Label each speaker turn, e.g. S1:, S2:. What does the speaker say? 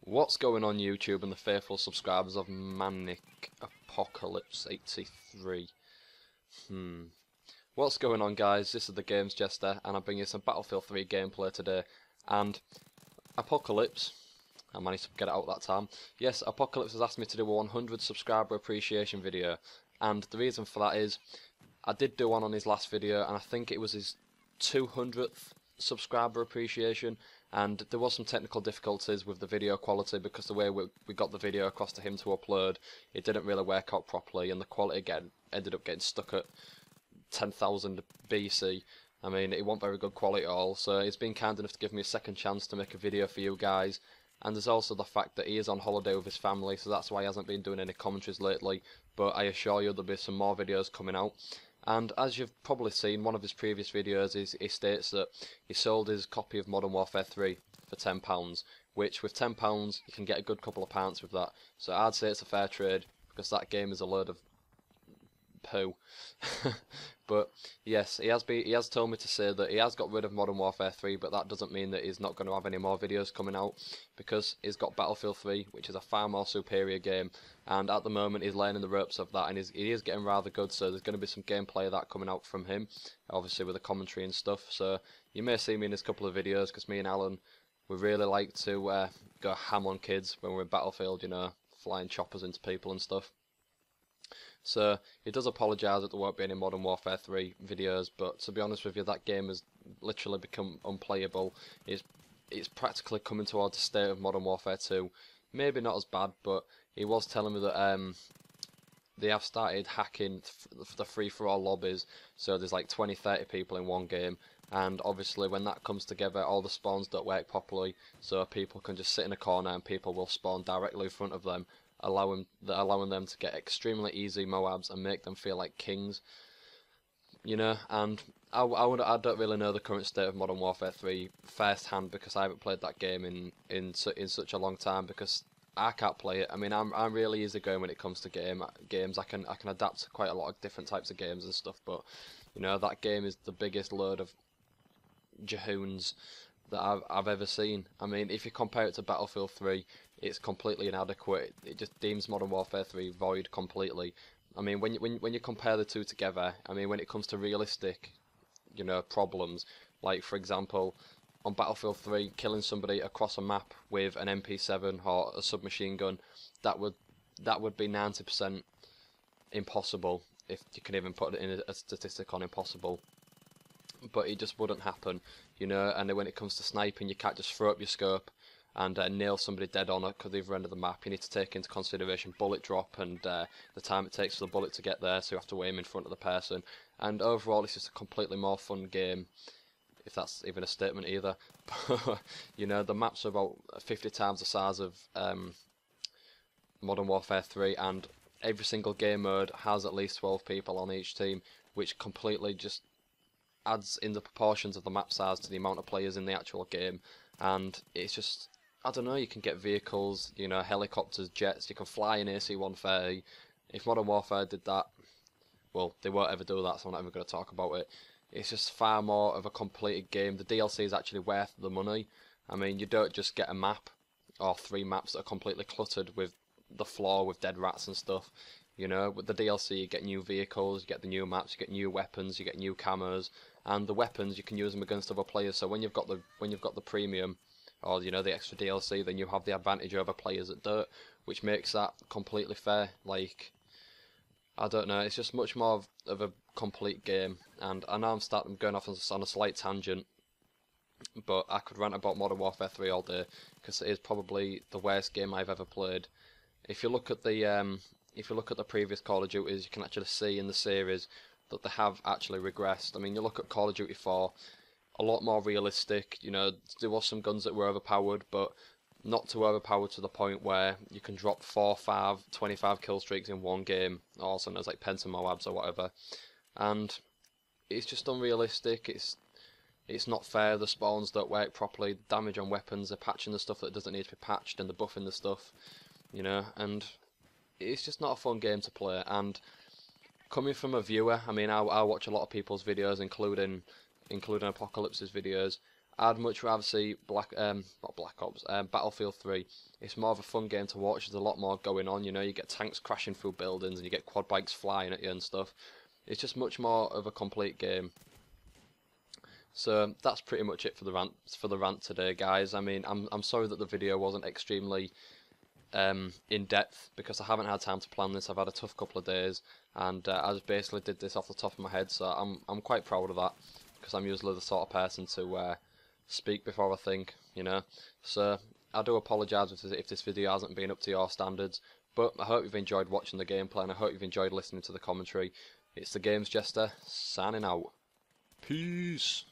S1: What's going on YouTube and the faithful subscribers of Manic Apocalypse 83? What's going on, guys? This is the Games Jester and I'm bringing you some Battlefield 3 gameplay today. And Apocalypse, I managed to get it out that time. Yes, Apocalypse has asked me to do a 100 subscriber appreciation video, and the reason for that is I did do one on his last video and I think it was his 200th subscriber appreciation, and there was some technical difficulties with the video quality because the way we got the video across to him to upload, it didn't really work out properly, and the quality again ended up getting stuck at 10,000 BC. I mean, it wasn't very good quality at all, so he's been kind enough to give me a second chance to make a video for you guys. And there's also the fact that he is on holiday with his family, so that's why he hasn't been doing any commentaries lately, but I assure you there'll be some more videos coming out. And as you've probably seen, one of his previous videos he states that he sold his copy of Modern Warfare 3 for £10, which with £10 you can get a good couple of pounds with that. So I'd say it's a fair trade, because that game is a load of poo. But yes, he has told me to say that he has got rid of Modern Warfare 3, but that doesn't mean that he's not going to have any more videos coming out, because he's got Battlefield 3, which is a far more superior game, and at the moment he's learning the ropes of that, and he is getting rather good, so there's going to be some gameplay of that coming out from him, obviously with the commentary and stuff. So you may see me in his couple of videos, because me and Alan, we really like to go ham on kids when we're in Battlefield, you know, flying choppers into people and stuff. So he does apologise that there won't be any Modern Warfare 3 videos, but to be honest with you, that game has literally become unplayable. It's practically coming towards the state of Modern Warfare 2. Maybe not as bad, but he was telling me that they have started hacking the free-for-all lobbies, so there's like 20-30 people in one game, and obviously when that comes together, all the spawns don't work properly, so people can just sit in a corner and people will spawn directly in front of them, allowing them to get extremely easy Moabs and make them feel like kings, you know. And I don't really know the current state of Modern Warfare 3 first hand, because I haven't played that game in such a long time, because I can't play it. I mean, I'm really easygoing when it comes to games. I can adapt to quite a lot of different types of games and stuff, but you know, that game is the biggest load of jahoons that I've ever seen. I mean, if you compare it to Battlefield 3, it's completely inadequate. It just deems Modern Warfare 3 void completely. I mean, when you compare the two together, I mean, when it comes to realistic, you know, problems, like for example, on Battlefield 3, killing somebody across a map with an MP7 or a submachine gun, that would be 90% impossible, if you can even put it in a statistic on impossible. But it just wouldn't happen, you know. And then when it comes to sniping, you can't just throw up your scope and nail somebody dead on it, because the other end of the map, you need to take into consideration bullet drop and the time it takes for the bullet to get there, so you have to aim in front of the person. And overall, it's just a completely more fun game, if that's even a statement either. You know, the maps are about 50 times the size of Modern Warfare 3, and every single game mode has at least 12 people on each team, which completely just adds in the proportions of the map size to the amount of players in the actual game. And it's just, I don't know, you can get vehicles, you know, helicopters, jets, you can fly in AC-130. If Modern Warfare did that, well, they won't ever do that, so I'm not even going to talk about it. It's just far more of a completed game. The DLC is actually worth the money. I mean, you don't just get a map or 3 maps that are completely cluttered with the floor with dead rats and stuff. You know, with the DLC you get new vehicles, you get the new maps, you get new weapons, you get new camos, and the weapons you can use them against other players. So when you've got the premium, or you know, the extra DLC, then you have the advantage over players that don't, which makes that completely fair. Like, I don't know, it's just much more of a complete game. And I know I'm going off on a slight tangent, but I could rant about Modern Warfare 3 all day, because it is probably the worst game I've ever played. If you look at the previous Call of Duties, you can actually see in the series that they have actually regressed. I mean, you look at Call of Duty 4, a lot more realistic. You know, there was some guns that were overpowered, but not too overpowered to the point where you can drop 4, 5, 25 kill streaks in one game, also known as like Penta Moabs or whatever. And it's just unrealistic. It's not fair. The spawns don't work properly. Damage on weapons, they're patching the stuff that doesn't need to be patched, and they're buffing the stuff, you know. And it's just not a fun game to play. And coming from a viewer, I mean, I watch a lot of people's videos, including Apocalypse's videos, I'd much rather see Battlefield 3. It's more of a fun game to watch. There's a lot more going on. You know, you get tanks crashing through buildings and you get quad bikes flying at you and stuff. It's just much more of a complete game. So that's pretty much it for the rant today, guys. I mean, I'm sorry that the video wasn't extremely in depth because I haven't had time to plan this. I've had a tough couple of days, and I just basically did this off the top of my head. So I'm quite proud of that because I'm usually the sort of person to speak before I think, you know. So I do apologise if this video hasn't been up to your standards, but I hope you've enjoyed watching the gameplay and I hope you've enjoyed listening to the commentary. It's the Games Jester signing out. Peace.